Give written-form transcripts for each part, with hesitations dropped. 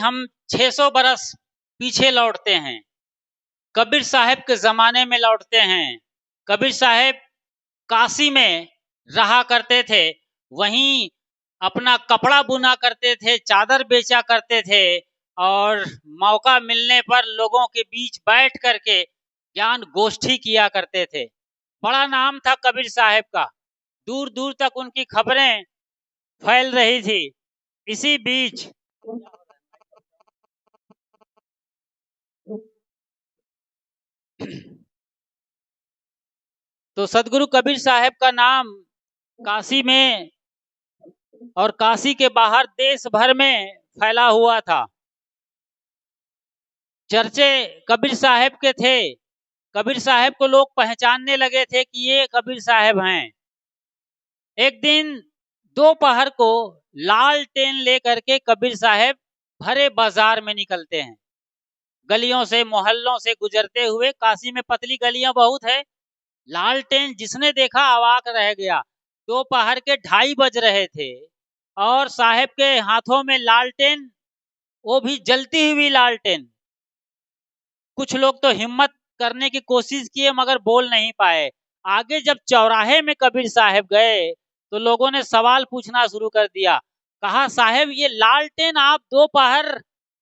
हम 600 बरस पीछे लौटते हैं, कबीर साहब के ज़माने में लौटते हैं। कबीर साहब काशी में रहा करते थे, वहीं अपना कपड़ा बुना करते थे, चादर बेचा करते थे और मौका मिलने पर लोगों के बीच बैठ करके ज्ञान गोष्ठी किया करते थे। बड़ा नाम था कबीर साहब का, दूर दूर तक उनकी खबरें फैल रही थी। इसी बीच तो सदगुरु कबीर साहब का नाम काशी में और काशी के बाहर देश भर में फैला हुआ था। चर्चे कबीर साहब के थे, कबीर साहब को लोग पहचानने लगे थे कि ये कबीर साहब हैं। एक दिन दोपहर को लालटेन लेकर के कबीर साहब भरे बाजार में निकलते हैं, गलियों से मोहल्लों से गुजरते हुए। काशी में पतली गलियां बहुत है, लालटेन जिसने देखा अवाक रह गया। दोपहर के 2:30 बज रहे थे और साहब के हाथों में लालटेन, वो भी जलती हुई लालटेन। कुछ लोग तो हिम्मत करने की कोशिश किए मगर बोल नहीं पाए। आगे जब चौराहे में कबीर साहब गए तो लोगों ने सवाल पूछना शुरू कर दिया। कहा, साहब ये लालटेन आप दोपहर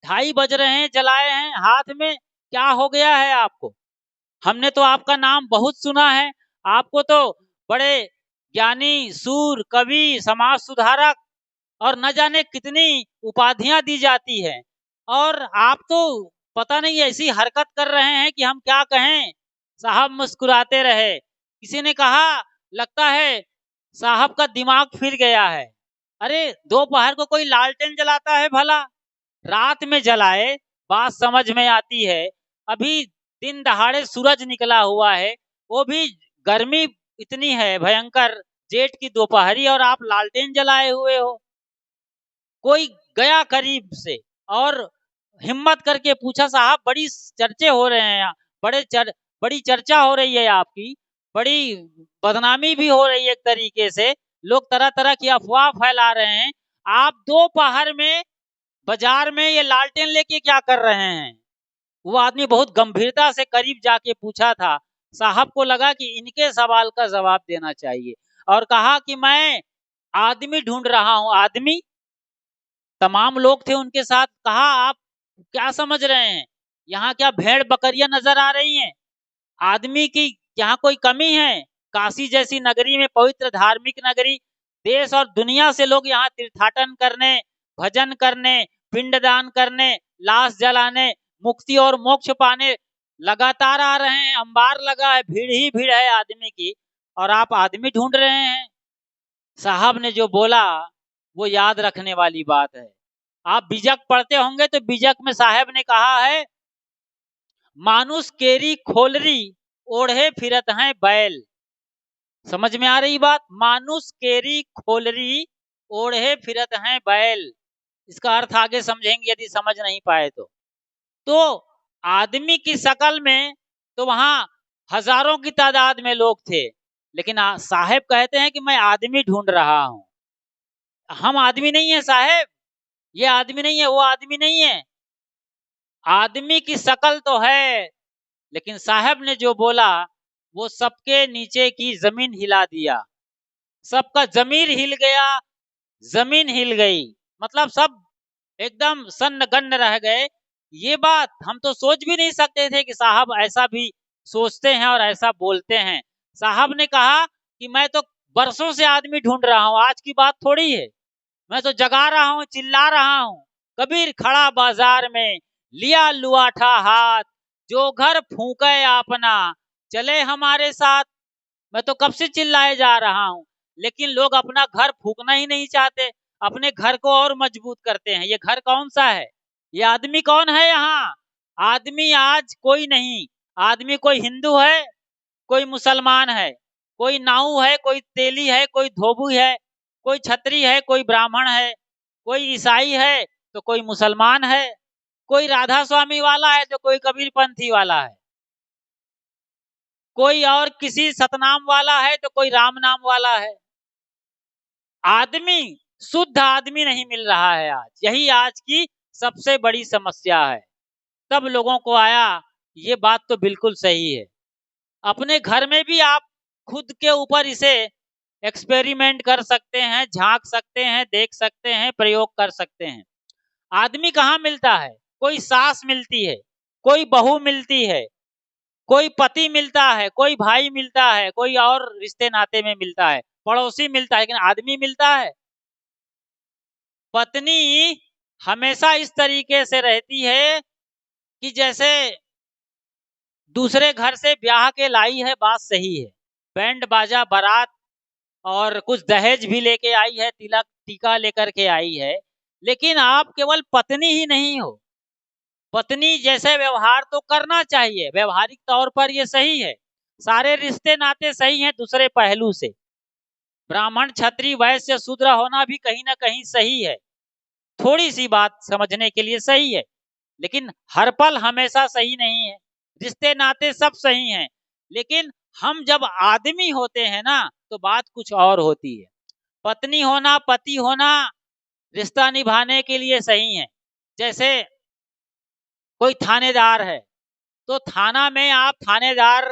2:30 बज रहे हैं जलाए हैं, हाथ में क्या हो गया है आपको? हमने तो आपका नाम बहुत सुना है, आपको तो बड़े ज्ञानी, सूर, कवि, समाज सुधारक और न जाने कितनी उपाधियां दी जाती है, और आप तो पता नहीं ऐसी हरकत कर रहे हैं कि हम क्या कहें। साहब मुस्कुराते रहे। किसी ने कहा, लगता है साहब का दिमाग फिर गया है। अरे दोपहर को कोई लालटेन जलाता है भला? रात में जलाए, बात समझ में आती है। अभी दिन दहाड़े सूरज निकला हुआ है, वो भी गर्मी इतनी है भयंकर, जेठ की दोपहरी, और आप लालटेन जलाए हुए हो। कोई गया करीब से और हिम्मत करके पूछा, साहब बड़ी चर्चे हो रहे हैं यहाँ, बड़ी चर्चा हो रही है आपकी, बड़ी बदनामी भी हो रही है एक तरीके से, लोग तरह तरह की अफवाह फैला रहे हैं, आप दोपहर में बाजार में ये लालटेन लेके क्या कर रहे हैं? वो आदमी बहुत गंभीरता से करीब जाके पूछा था। साहब को लगा कि इनके सवाल का जवाब देना चाहिए और कहा कि मैं आदमी ढूंढ रहा हूं। आदमी? तमाम लोग थे उनके साथ। कहा, आप क्या समझ रहे हैं? यहाँ क्या भेड़ बकरियां नजर आ रही हैं? आदमी की यहाँ कोई कमी है? काशी जैसी नगरी में, पवित्र धार्मिक नगरी, देश और दुनिया से लोग यहाँ तीर्थाटन करने, भजन करने, पिंडदान करने, लाश जलाने, मुक्ति और मोक्ष पाने लगातार आ रहे हैं। अंबार लगा है, भीड़ ही भीड़ है आदमी की, और आप आदमी ढूंढ रहे हैं। साहब ने जो बोला वो याद रखने वाली बात है। आप बीजक पढ़ते होंगे तो बीजक में साहब ने कहा है, मानुष केरी खोलरी ओढ़े फिरत हैं बैल। समझ में आ रही बात? मानुष केरी खोलरी ओढ़े फिरत हैं बैल। इसका अर्थ आगे समझेंगे यदि समझ नहीं पाए तो आदमी की शक्ल में तो वहां हजारों की तादाद में लोग थे, लेकिन साहब कहते हैं कि मैं आदमी ढूंढ रहा हूं। हम आदमी नहीं है साहब, ये आदमी नहीं है, वो आदमी नहीं है। आदमी की शक्ल तो है, लेकिन साहब ने जो बोला वो सबके नीचे की जमीन हिला दिया। सबका जमीर हिल गया, जमीन हिल गई, मतलब सब एकदम सन्नगन्न रह गए। ये बात हम तो सोच भी नहीं सकते थे कि साहब ऐसा भी सोचते हैं और ऐसा बोलते हैं। साहब ने कहा कि मैं तो बरसों से आदमी ढूंढ रहा हूं, आज की बात थोड़ी है। मैं तो जगा रहा हूं, चिल्ला रहा हूं। कबीर खड़ा बाजार में, लिया लुआठा हाथ, जो घर फूके अपना चले हमारे साथ। मैं तो कब से चिल्लाए जा रहा हूं, लेकिन लोग अपना घर फूकना ही नहीं चाहते, अपने घर को और मजबूत करते हैं। ये घर कौन सा है? ये आदमी कौन है यहाँ? आदमी आज कोई नहीं। आदमी कोई हिंदू है, कोई मुसलमान है, कोई नाऊ है, कोई तेली है, कोई धोबी है, कोई छत्री है, कोई ब्राह्मण है, कोई ईसाई है तो कोई मुसलमान है, कोई राधा स्वामी वाला है तो कोई कबीर पंथी वाला है, कोई और किसी सतनाम वाला है तो कोई राम नाम वाला है। आदमी, शुद्ध आदमी नहीं मिल रहा है आज। यही आज की सबसे बड़ी समस्या है। तब लोगों को आया ये बात तो बिल्कुल सही है। अपने घर में भी आप खुद के ऊपर इसे एक्सपेरिमेंट कर सकते हैं, झांक सकते हैं, देख सकते हैं, प्रयोग कर सकते हैं। आदमी कहाँ मिलता है? कोई सास मिलती है, कोई बहू मिलती है, कोई पति मिलता है, कोई भाई मिलता है, कोई और रिश्ते नाते में मिलता है, पड़ोसी मिलता है, लेकिन आदमी मिलता है? पत्नी हमेशा इस तरीके से रहती है कि जैसे दूसरे घर से ब्याह के लाई है, बात सही है। बैंड बाजा बारात और कुछ दहेज भी लेके आई है, तिलक टीका लेकर के आई है, लेकिन आप केवल पत्नी ही नहीं हो। पत्नी जैसे व्यवहार तो करना चाहिए, व्यवहारिक तौर पर ये सही है, सारे रिश्ते नाते सही हैं दूसरे पहलू से। ब्राह्मण क्षत्रिय वैश्य शूद्र होना भी कहीं ना कहीं सही है, थोड़ी सी बात समझने के लिए सही है, लेकिन हर पल हमेशा सही नहीं है। रिश्ते नाते सब सही हैं, लेकिन हम जब आदमी होते हैं ना तो बात कुछ और होती है। पत्नी होना, पति होना रिश्ता निभाने के लिए सही है। जैसे कोई थानेदार है तो थाना में आप थानेदार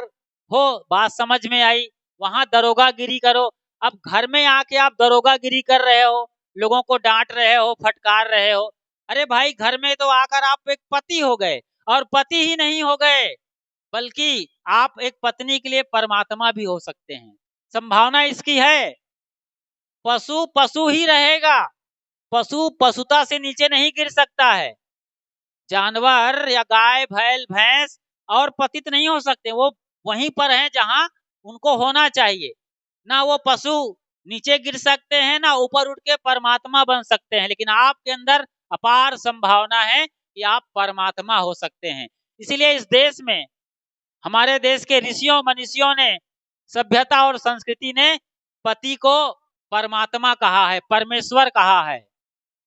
हो, बात समझ में आई, वहां दरोगागिरी करो। अब घर में आके आप दरोगागिरी कर रहे हो, लोगों को डांट रहे हो, फटकार रहे हो। अरे भाई, घर में तो आकर आप एक पति हो गए, और पति ही नहीं हो गए बल्कि आप एक पत्नी के लिए परमात्मा भी हो सकते हैं। संभावना इसकी है। पशु पशु ही रहेगा, पशु पशुता से नीचे नहीं गिर सकता है। जानवर या गाय बैल भैंस और पतित नहीं हो सकते, वो वहीं पर हैं जहां उनको होना चाहिए। ना वो पशु नीचे गिर सकते हैं, ना ऊपर उठ के परमात्मा बन सकते हैं, लेकिन आपके अंदर अपार संभावना है कि आप परमात्मा हो सकते हैं। इसीलिए इस देश में, हमारे देश के ऋषियों मनीषियों ने, सभ्यता और संस्कृति ने पति को परमात्मा कहा है, परमेश्वर कहा है।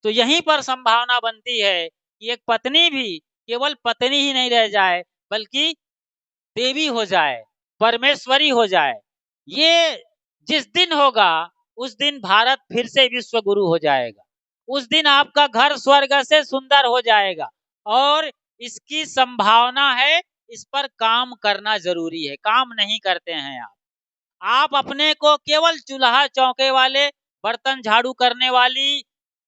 तो यहीं पर संभावना बनती है कि एक पत्नी भी केवल पत्नी ही नहीं रह जाए, बल्कि देवी हो जाए, परमेश्वरी हो जाए। ये जिस दिन होगा उस दिन भारत फिर से विश्व गुरु हो जाएगा। उस दिन आपका घर स्वर्ग से सुंदर हो जाएगा, और इसकी संभावना है। इस पर काम करना जरूरी है। काम नहीं करते हैं आप अपने को केवल चूल्हा चौके वाले, बर्तन झाड़ू करने वाली,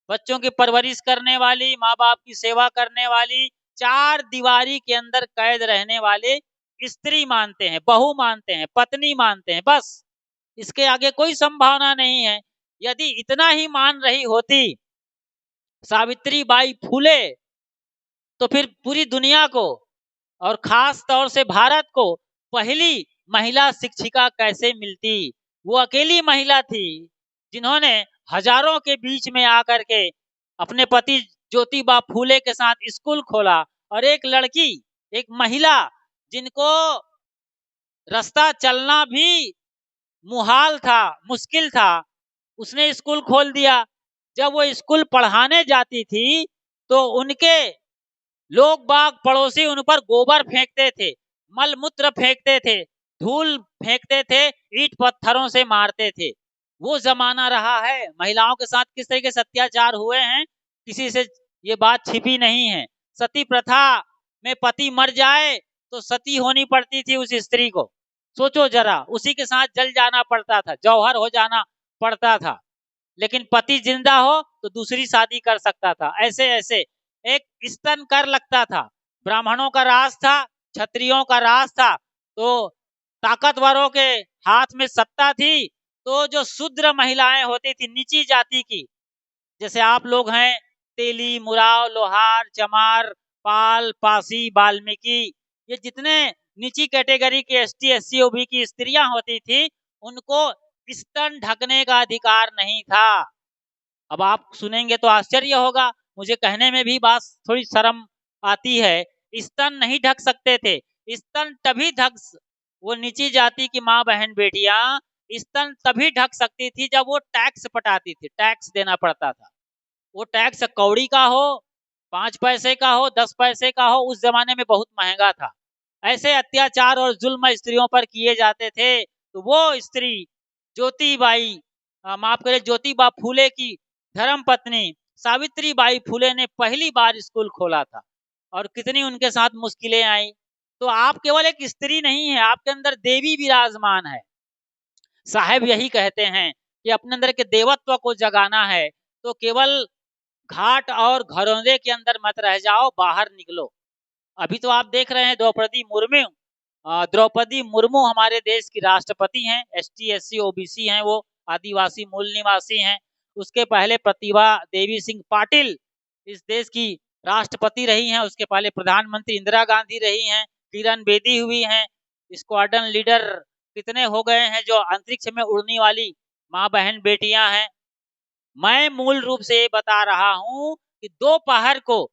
बच्चों की परवरिश करने वाली, माँ बाप की सेवा करने वाली, चार दीवारी के अंदर कैद रहने वाले स्त्री मानते हैं, बहू मानते हैं, पत्नी मानते हैं। बस इसके आगे कोई संभावना नहीं है। यदि इतना ही मान रही होती सावित्री बाई फूले, तो फिर पूरी दुनिया को और खास तौर से भारत को पहली महिला शिक्षिका कैसे मिलती? वो अकेली महिला थी जिन्होंने हजारों के बीच में आकर के अपने पति ज्योतिबा फूले के साथ स्कूल खोला। और एक लड़की, एक महिला जिनको रास्ता चलना भी मुहाल था, मुश्किल था, उसने स्कूल खोल दिया। जब वो स्कूल पढ़ाने जाती थी तो उनके लोग बाग पड़ोसी उन पर गोबर फेंकते थे, मल मूत्र फेंकते थे, धूल फेंकते थे, ईंट पत्थरों से मारते थे। वो जमाना रहा है। महिलाओं के साथ किस तरीके से अत्याचार हुए हैं, किसी से ये बात छिपी नहीं है। सती प्रथा में पति मर जाए तो सती होनी पड़ती थी उस स्त्री को। सोचो जरा, उसी के साथ जल जाना पड़ता था, जौहर हो जाना पड़ता था। लेकिन पति जिंदा हो तो दूसरी शादी कर सकता था। ऐसे ऐसे एक स्तन कर लगता था। ब्राह्मणों का राज था, क्षत्रियों का राज था, तो ताकतवरों के हाथ में सत्ता थी। तो जो शूद्र महिलाएं होती थी, नीची जाति की, जैसे आप लोग हैं, तेली, मुराव, लोहार, चमार, पाल, पासी, वाल्मीकि, ये जितने नीची कैटेगरी के एसटी एससी ओबी की स्त्रियां होती थी, उनको स्तन ढकने का अधिकार नहीं था। अब आप सुनेंगे तो आश्चर्य होगा, मुझे कहने में भी बात थोड़ी शर्म आती है। स्तन नहीं ढक सकते थे। स्तन तभी ढक, वो नीची जाति की माँ बहन बेटियां स्तन तभी ढक सकती थी जब वो टैक्स पटाती थी, टैक्स देना पड़ता था। वो टैक्स कौड़ी का हो, 5 पैसे का हो, 10 पैसे का हो, उस जमाने में बहुत महंगा था। ऐसे अत्याचार और जुल्म स्त्रियों पर किए जाते थे। तो वो स्त्री ज्योतिबाई, माफ करें, ज्योतिबा फूले की धर्म पत्नी सावित्रीबाई फुले ने पहली बार स्कूल खोला था और कितनी उनके साथ मुश्किलें आई। तो आप केवल एक स्त्री नहीं है, आपके अंदर देवी विराजमान है। साहेब यही कहते हैं कि अपने अंदर के देवत्व को जगाना है तो केवल घाट और घरौंदे के अंदर मत रह जाओ, बाहर निकलो। अभी तो आप देख रहे हैं द्रौपदी मुर्मू हमारे देश की राष्ट्रपति हैं, एसटी एससी ओबीसी हैं, वो आदिवासी मूल निवासी हैं। उसके पहले प्रतिभा देवी सिंह पाटिल इस देश की राष्ट्रपति रही हैं। उसके पहले प्रधानमंत्री इंदिरा गांधी रही हैं। किरण बेदी हुई हैं। स्क्वाड्रन लीडर कितने हो गए हैं जो अंतरिक्ष में उड़ने वाली माँ बहन बेटियां हैं। मैं मूल रूप से ये बता रहा हूं कि दोपहर को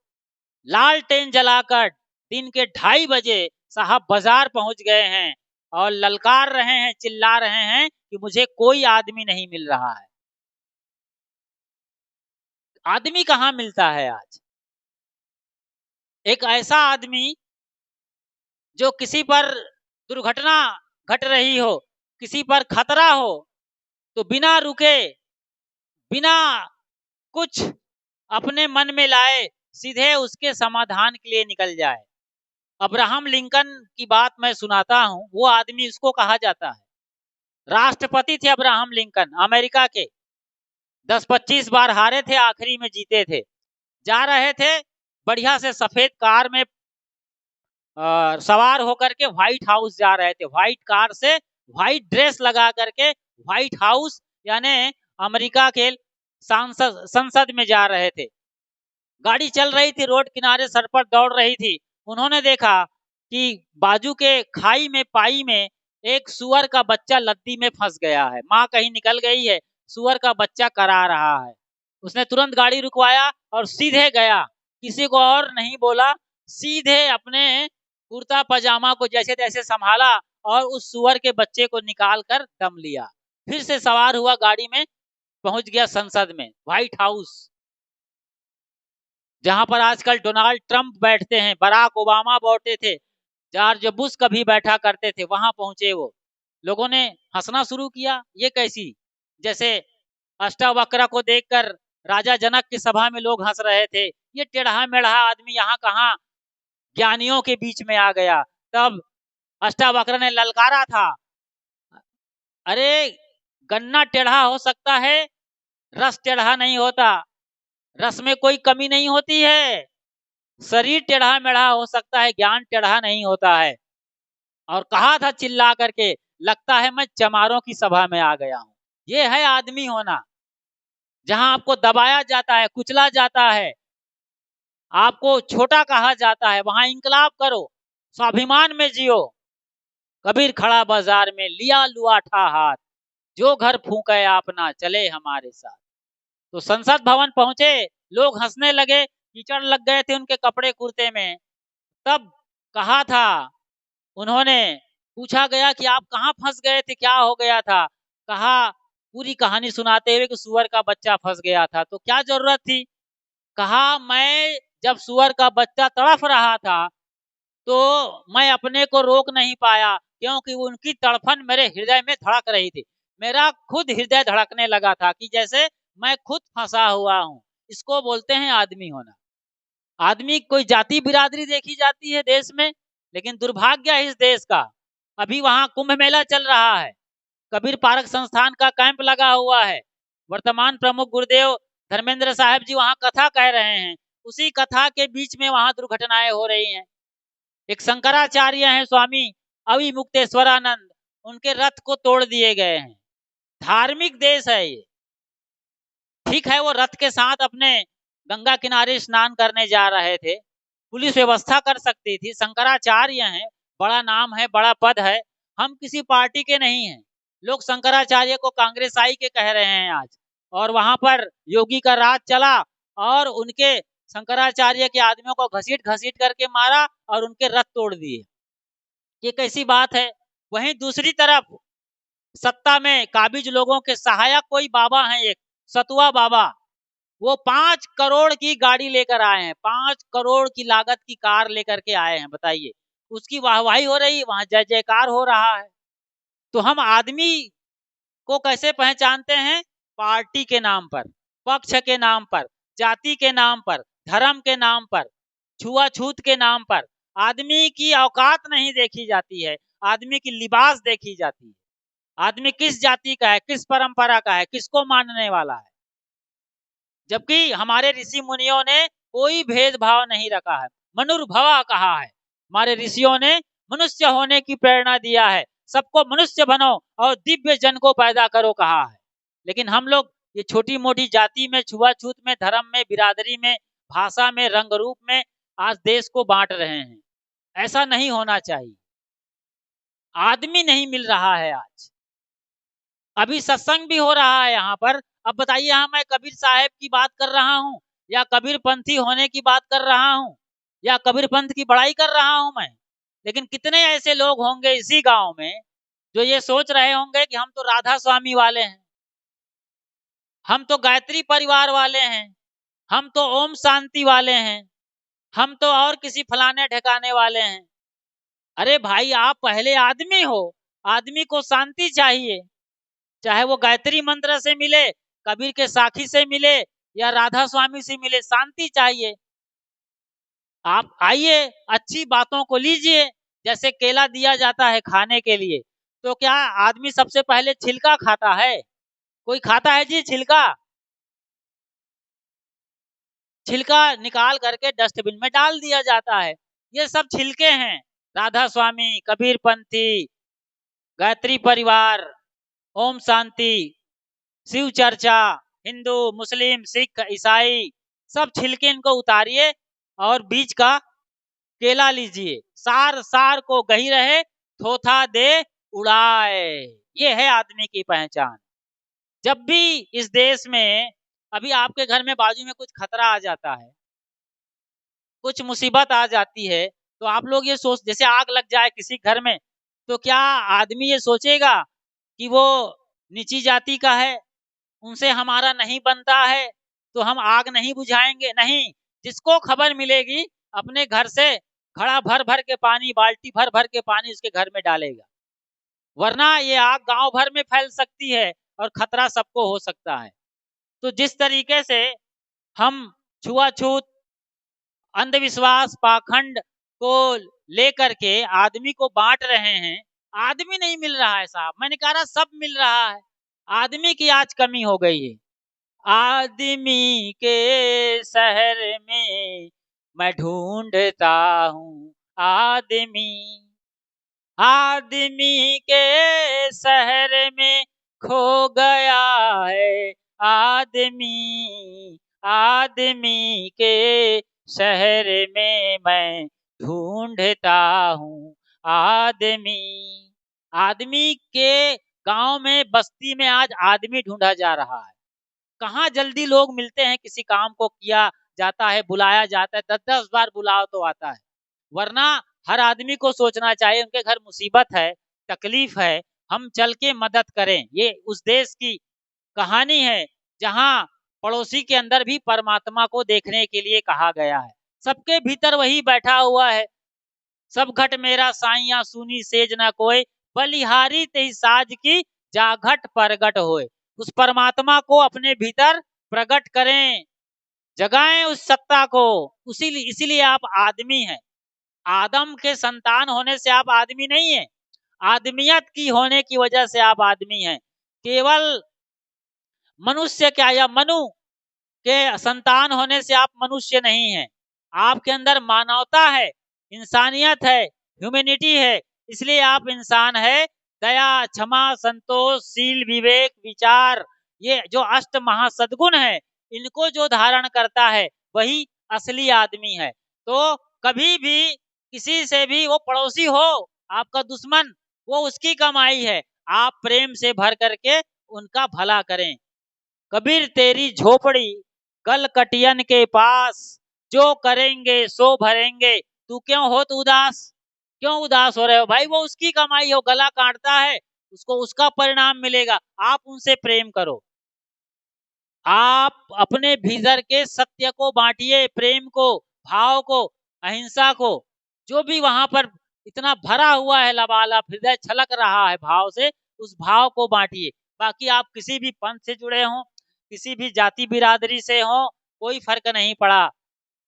लालटेन जलाकर दिन के 2:30 बजे साहब बाजार पहुंच गए हैं और ललकार रहे हैं, चिल्ला रहे हैं कि मुझे कोई आदमी नहीं मिल रहा है। आदमी कहाँ मिलता है आज? एक ऐसा आदमी जो किसी पर दुर्घटना घट रही हो, किसी पर खतरा हो, तो बिना रुके, बिना कुछ अपने मन में लाए, सीधे उसके समाधान के लिए निकल जाए। अब्राहम लिंकन की बात मैं सुनाता हूं, वो आदमी इसको कहा जाता है। राष्ट्रपति थे अब्राहम लिंकन, अमेरिका के। 10-25 बार हारे थे, आखिरी में जीते थे। जा रहे थे बढ़िया से सफेद कार में सवार होकर के व्हाइट हाउस जा रहे थे। व्हाइट कार से व्हाइट ड्रेस लगा करके व्हाइट हाउस यानी अमेरिका के संसद में जा रहे थे। गाड़ी चल रही थी, रोड किनारे सर पर दौड़ रही थी। उन्होंने देखा कि बाजू के खाई में, पाई में एक सुअर का बच्चा लद्दी में फंस गया है। माँ कहीं निकल गई है, सुअर का बच्चा करा रहा है। उसने तुरंत गाड़ी रुकवाया और सीधे गया, किसी को और नहीं बोला, सीधे अपने कुर्ता पजामा को जैसे तैसे संभाला और उस सुअर के बच्चे को निकाल कर दम लिया। फिर से सवार हुआ गाड़ी में, पहुंच गया संसद में, व्हाइट हाउस, जहां पर आजकल डोनाल्ड ट्रंप बैठते हैं, बराक ओबामा बैठते थे, जॉर्ज बुश कभी बैठा करते थे, वहां पहुंचे वो। लोगों ने हंसना शुरू किया, ये कैसी, जैसे अष्टावक्र को देखकर राजा जनक की सभा में लोग हंस रहे थे, ये टेढ़ा मेढ़ा आदमी यहाँ कहाँ ज्ञानियों के बीच में आ गया। तब अष्टावक्र ने ललकारा था, अरे गन्ना टेढ़ा हो सकता है, रस टेढ़ा नहीं होता, रस में कोई कमी नहीं होती है। शरीर टेढ़ा मेढ़ा हो सकता है, ज्ञान टेढ़ा नहीं होता है। और कहा था चिल्ला करके, लगता है मैं चमारों की सभा में आ गया हूं। ये है आदमी होना, जहां आपको दबाया जाता है, कुचला जाता है, आपको छोटा कहा जाता है, वहां इंकलाब करो, स्वाभिमान में जियो। कबीर खड़ा बाजार में, लिया लुआठा हाथ, जो घर फूके अपना चले हमारे साथ। तो संसद भवन पहुंचे, लोग हंसने लगे, कीचड़ लग गए थे उनके कपड़े कुर्ते में। तब कहा था, उन्होंने पूछा गया कि आप कहाँ फंस गए थे, क्या हो गया था? कहा पूरी कहानी सुनाते हुए कि सुअर का बच्चा फंस गया था। तो क्या जरूरत थी? कहा मैं जब सुअर का बच्चा तड़फ रहा था तो मैं अपने को रोक नहीं पाया, क्योंकि उनकी तड़फन मेरे हृदय में धड़क रही थी। मेरा खुद हृदय धड़कने लगा था कि जैसे मैं खुद फंसा हुआ हूँ। इसको बोलते हैं आदमी होना। आदमी कोई जाति बिरादरी देखी जाती है देश में, लेकिन दुर्भाग्य है इस देश का। अभी वहां कुंभ मेला चल रहा है, कबीर पार्क संस्थान का कैंप लगा हुआ है। वर्तमान प्रमुख गुरुदेव धर्मेंद्र साहब जी वहां कथा कह रहे हैं, उसी कथा के बीच में वहां दुर्घटनाएं हो रही हैं। एक शंकराचार्य हैं स्वामी अविमुक्तेश्वरानंद, उनके रथ को तोड़ दिए गए हैं। धार्मिक देश है ये। ठीक है, वो रथ के साथ अपने गंगा किनारे स्नान करने जा रहे थे, पुलिस व्यवस्था कर सकती थी। शंकराचार्य हैं, बड़ा नाम है, बड़ा पद है, हम किसी पार्टी के नहीं हैं। लोग शंकराचार्य को कांग्रेसाई के कह रहे हैं आज, और वहां पर योगी का राज चला और उनके शंकराचार्य के आदमियों को घसीट घसीट करके मारा और उनके रथ तोड़ दिए। ये कैसी बात है? वहीं दूसरी तरफ सत्ता में काबिज लोगों के सहायक कोई बाबा हैं, एक सतुआ बाबा, वो 5 करोड़ की गाड़ी लेकर आए हैं, 5 करोड़ की लागत की कार लेकर के आए हैं। बताइए, उसकी वाहवाही हो रही, वहां जय जयकार हो रहा है। तो हम आदमी को कैसे पहचानते हैं? पार्टी के नाम पर, पक्ष के नाम पर। जाति के नाम पर, धर्म के नाम पर, छुआछूत के नाम पर आदमी की औकात नहीं देखी जाती है, आदमी की लिबास देखी जाती है। आदमी किस जाति का है, किस परंपरा का है, किसको मानने वाला है। जबकि हमारे ऋषि मुनियों ने कोई भेदभाव नहीं रखा है, मनुर्भवा कहा है। हमारे ऋषियों ने मनुष्य होने की प्रेरणा दिया है, सबको मनुष्य बनो और दिव्य जन को पैदा करो कहा है। लेकिन हम लोग ये छोटी मोटी जाति में, छुआछूत में, धर्म में, बिरादरी में, भाषा में, रंग रूप में आज देश को बांट रहे हैं। ऐसा नहीं होना चाहिए। आदमी नहीं मिल रहा है आज। अभी सत्संग भी हो रहा है यहाँ पर। अब बताइए, यहाँ मैं कबीर साहब की बात कर रहा हूँ या कबीर पंथी होने की बात कर रहा हूँ या कबीर पंथ की बड़ाई कर रहा हूँ मैं। लेकिन कितने ऐसे लोग होंगे इसी गांव में जो ये सोच रहे होंगे कि हम तो राधा स्वामी वाले हैं, हम तो गायत्री परिवार वाले हैं, हम तो ओम शांति वाले हैं, हम तो और किसी फलाने ठिकाने वाले हैं। अरे भाई, आप पहले आदमी हो, आदमी को शांति चाहिए, चाहे वो गायत्री मंत्र से मिले, कबीर के साखी से मिले या राधा स्वामी से मिले, शांति चाहिए। आप आइए, अच्छी बातों को लीजिए। जैसे केला दिया जाता है खाने के लिए, तो क्या आदमी सबसे पहले छिलका खाता है? कोई खाता है जी छिलका? छिलका निकाल करके डस्टबिन में डाल दिया जाता है। ये सब छिलके हैं। राधा स्वामी, कबीर पंथी, गायत्री परिवार, ओम शांति, शिव चर्चा, हिंदू, मुस्लिम, सिख, ईसाई, सब छिलके इनको उतारिए और बीज का केला लीजिए। सार सार को गही रहे, थोथा दे उड़ाए। ये है आदमी की पहचान। जब भी इस देश में, अभी आपके घर में बाजू में कुछ खतरा आ जाता है, कुछ मुसीबत आ जाती है, तो आप लोग ये सोच, जैसे आग लग जाए किसी घर में, तो क्या आदमी ये सोचेगा कि वो नीची जाति का है, उनसे हमारा नहीं बनता है, तो हम आग नहीं बुझाएंगे? नहीं, जिसको खबर मिलेगी अपने घर से घड़ा भर भर के पानी, बाल्टी भर भर के पानी उसके घर में डालेगा, वरना ये आग गांव भर में फैल सकती है और खतरा सबको हो सकता है। तो जिस तरीके से हम छुआछूत, अंधविश्वास, पाखंड को लेकर के आदमी को बांट रहे हैं, आदमी नहीं मिल रहा है साहब। मैंने कहा सब मिल रहा है, आदमी की आज कमी हो गई है। आदमी के शहर में मैं ढूंढता हूँ आदमी, आदमी के शहर में खो गया है आदमी, आदमी के शहर में मैं ढूंढता हूँ आदमी। आदमी के गांव में, बस्ती में आज आदमी ढूंढा जा रहा है। कहाँ जल्दी लोग मिलते हैं, किसी काम को किया जाता है, बुलाया जाता है, 10-10 बार बुलाओ तो आता है। वरना हर आदमी को सोचना चाहिए, उनके घर मुसीबत है, तकलीफ है, हम चल के मदद करें। ये उस देश की कहानी है जहाँ पड़ोसी के अंदर भी परमात्मा को देखने के लिए कहा गया है। सबके भीतर वही बैठा हुआ है। सब घट मेरा साइया सुनी सेज न कोई, बलिहारी तेई साज की जाघट परगट होए। उस परमात्मा को अपने भीतर प्रकट करें, जगाएं उस सत्ता को। इसीलिए आप आदमी हैं। आदम के संतान होने से आप आदमी नहीं है, आदमियत की होने की वजह से आप आदमी हैं। केवल मनुष्य क्या या मनु के संतान होने से आप मनुष्य नहीं हैं। आपके अंदर मानवता है, इंसानियत है, ह्यूमैनिटी है, इसलिए आप इंसान है। दया, क्षमा, संतोष, शील, विवेक, विचार, ये जो अष्ट महासद्गुण है, इनको जो धारण करता है वही असली आदमी है। तो कभी भी किसी से भी, वो पड़ोसी हो, आपका दुश्मन, वो उसकी कमाई है। आप प्रेम से भर करके उनका भला करें। कबीर तेरी झोपड़ी कल कटियन के पास, जो करेंगे सो भरेंगे, तू क्यों होत उदास? क्यों उदास हो रहे हो भाई? वो उसकी कमाई हो, गला काटता है, उसको उसका परिणाम मिलेगा। आप उनसे प्रेम करो, आप अपने भीतर के सत्य को बांटिए, प्रेम को, भाव को, अहिंसा को। जो भी वहां पर इतना भरा हुआ है, लबालब हृदय छलक रहा है भाव से, उस भाव को बांटिए। बाकी आप किसी भी पंथ से जुड़े हों, किसी भी जाति बिरादरी से हों, कोई फर्क नहीं पड़ा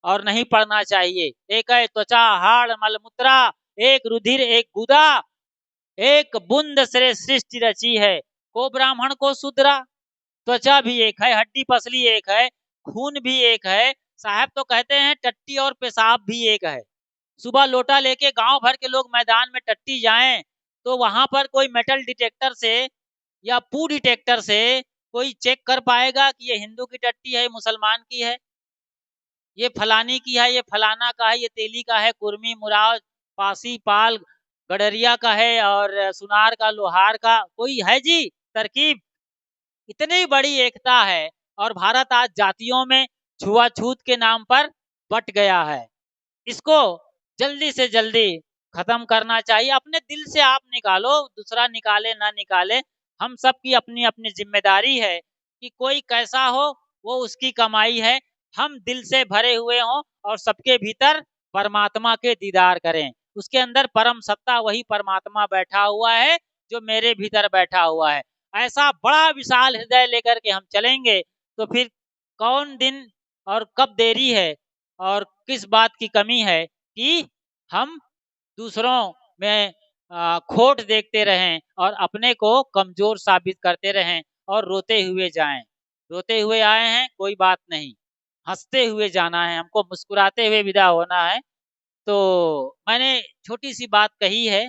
और नहीं पड़ना चाहिए। एक है त्वचा हाड़ मलमूत्रा, एक रुधिर एक गुदा, एक बूंद से सृष्टि रची है, को ब्राह्मण को शूद्रा। त्वचा भी एक है, हड्डी पसली एक है, खून भी एक है। साहब तो कहते हैं टट्टी और पेशाब भी एक है। सुबह लोटा लेके गांव भर के लोग मैदान में टट्टी जाएं तो वहां पर कोई मेटल डिटेक्टर से या पू डिटेक्टर से कोई चेक कर पाएगा कि ये हिंदू की टट्टी है, मुसलमान की है, ये फलानी की है, ये फलाना का है, ये तेली का है, कुर्मी मुराद पासी पाल गडरिया का है और सुनार का लोहार का, कोई है जी तरकीब? इतनी बड़ी एकता है और भारत आज जातियों में छुआछूत के नाम पर बट गया है। इसको जल्दी से जल्दी खत्म करना चाहिए। अपने दिल से आप निकालो, दूसरा निकाले ना निकाले, हम सब की अपनी अपनी जिम्मेदारी है कि कोई कैसा हो वो उसकी कमाई है, हम दिल से भरे हुए हों और सबके भीतर परमात्मा के दीदार करें। उसके अंदर परम सत्ता वही परमात्मा बैठा हुआ है जो मेरे भीतर बैठा हुआ है। ऐसा बड़ा विशाल हृदय लेकर के हम चलेंगे तो फिर कौन दिन और कब देरी है और किस बात की कमी है कि हम दूसरों में खोट देखते रहें और अपने को कमजोर साबित करते रहें और रोते हुए जाएं। रोते हुए आए हैं कोई बात नहीं, हंसते हुए जाना है, हमको मुस्कुराते हुए विदा होना है। तो मैंने छोटी सी बात कही है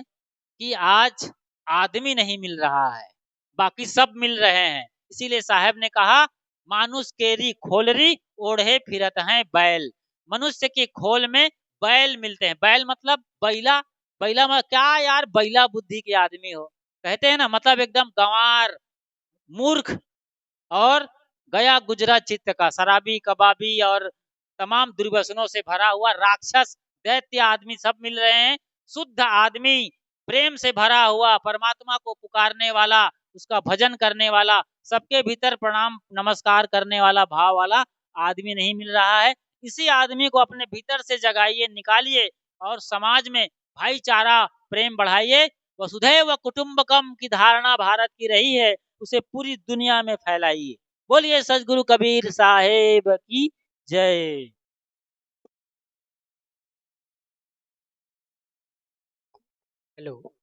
कि आज आदमी नहीं मिल रहा है, बाकी सब मिल रहे हैं। इसीलिए साहब ने कहा मानुष केरी खोलरी ओढ़े फिरत हैं बैल। मनुष्य की खोल में बैल मिलते हैं। बैल मतलब बैला, बैला मतलब क्या यार, बैला बुद्धि के आदमी हो, कहते हैं ना, मतलब एकदम गंवार मूर्ख और गया गुजरा चित्त का शराबी कबाबी और तमाम दुर्व्यसनों से भरा हुआ राक्षस दैत्य आदमी सब मिल रहे हैं। शुद्ध आदमी प्रेम से भरा हुआ परमात्मा को पुकारने वाला, उसका भजन करने वाला, सबके भीतर प्रणाम नमस्कार करने वाला भाव वाला आदमी नहीं मिल रहा है। इसी आदमी को अपने भीतर से जगाइए, निकालिए और समाज में भाईचारा प्रेम बढ़ाइए। वसुधैव कुटुंबकम की धारणा भारत की रही है, उसे पूरी दुनिया में फैलाइए। बोलिए सदगुरु कबीर साहेब की जय। हेलो।